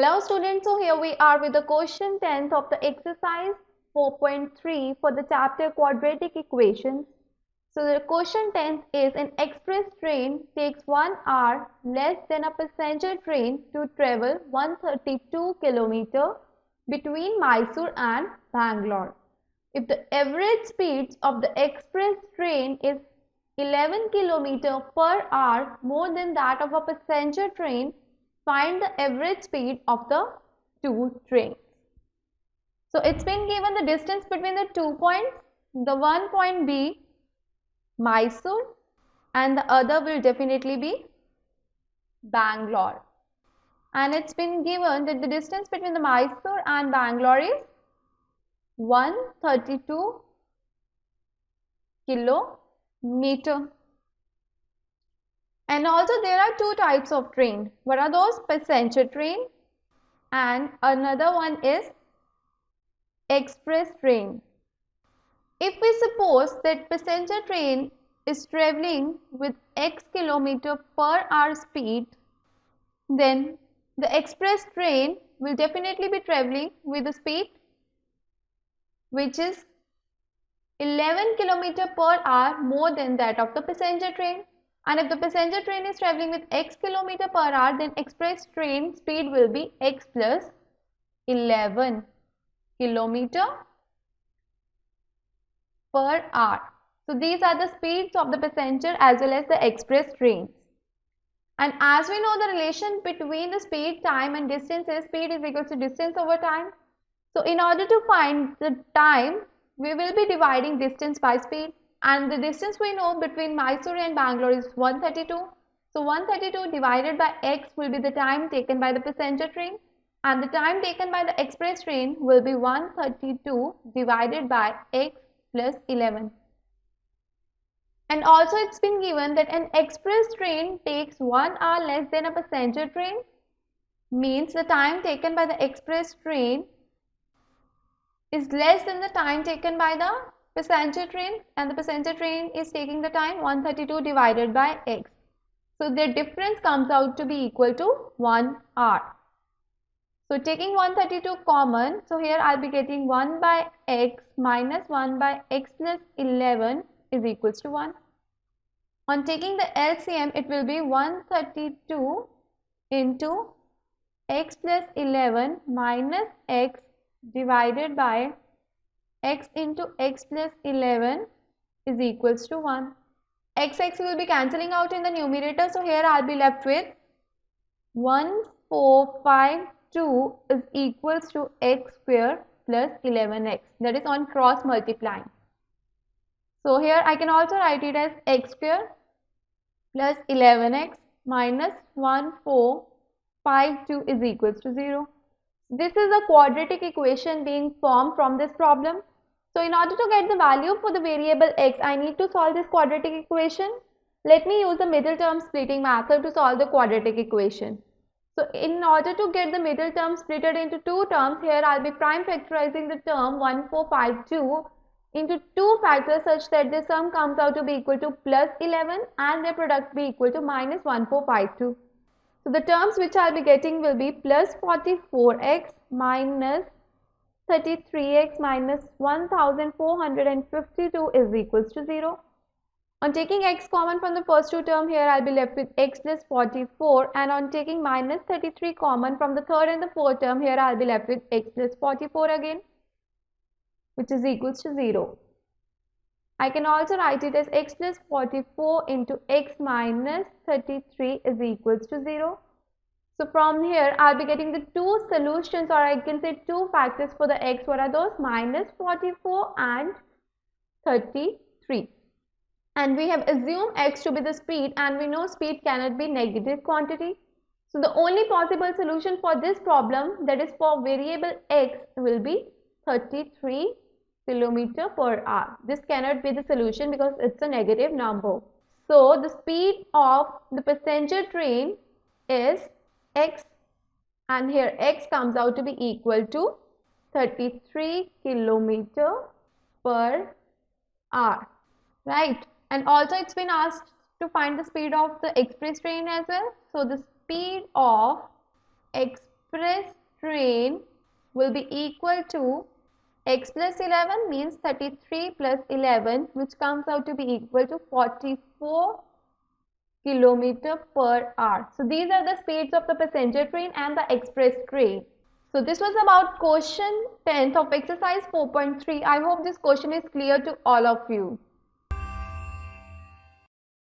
Hello students, so here we are with the question 10th of the exercise 4.3 for the chapter Quadratic Equations. So the question 10th is an express train takes 1 hour less than a passenger train to travel 132 km between Mysore and Bangalore. If the average speed of the express train is 11 km per hour more than that of a passenger train, find the average speed of the two trains. So it's been given the distance between the 2 points. The one point be Mysore and the other will definitely be Bangalore. And it's been given that the distance between the Mysore and Bangalore is 132 kilometer. And also there are two types of train. What are those? Passenger train and another one is express train. If we suppose that passenger train is traveling with x kilometer per hour speed, then the express train will definitely be traveling with a speed which is 11 km per hour more than that of the passenger train. And if the passenger train is traveling with x km per hour, then express train speed will be x plus 11 km per hour. So these are the speeds of the passenger as well as the express trains. And as we know, the relation between the speed, time and distance is speed is equal to distance over time. So in order to find the time, we will be dividing distance by speed. And the distance we know between Mysore and Bangalore is 132. So 132 divided by x will be the time taken by the passenger train, and the time taken by the express train will be 132 divided by x plus 11. And also it's been given that an express train takes 1 hour less than a passenger train, means the time taken by the express train is less than the time taken by the passenger train, and the passenger train is taking the time 132 divided by x. So their difference comes out to be equal to 1 hour. So taking 132 common, so here I'll be getting 1 by x minus 1 by x plus 11 is equals to 1. On taking the LCM, it will be 132 into x plus 11 minus x divided by x into x plus 11 is equals to 1. X will be cancelling out in the numerator, so here I'll be left with 1452 is equals to x square plus 11x, that is on cross multiplying. So here I can also write it as x square plus 11x minus 1452 is equals to 0. This is a quadratic equation being formed from this problem. So in order to get the value for the variable x, I need to solve this quadratic equation. Let me use the middle term splitting method to solve the quadratic equation. So in order to get the middle term split into two terms, here I'll be prime factorizing the term 1452 into two factors such that the sum comes out to be equal to plus 11 and their product be equal to minus 1452. So the terms which I'll be getting will be plus 44x minus 33x minus 1452 is equals to 0. On taking x common from the first two terms, here I'll be left with x plus 44, and on taking minus 33 common from the third and the fourth term, here I'll be left with x plus 44 again, which is equals to 0. I can also write it as x plus 44 into x minus 33 is equals to 0. So from here I'll be getting the two solutions, or I can say two factors for the x. What are those? Minus 44 and 33. And we have assumed x to be the speed, and we know speed cannot be negative quantity. So the only possible solution for this problem, that is for variable x, will be 33 km per hour. This cannot be the solution because it's a negative number. So the speed of the passenger train is x, and here x comes out to be equal to 33 km per hour, right? And also it's been asked to find the speed of the express train as well. So the speed of express express train will be equal to x plus 11 means 33 plus 11, which comes out to be equal to 44 kilometer per hour. So these are the speeds of the passenger train and the express train. So this was about question 10th of exercise 4.3. I hope this question is clear to all of you.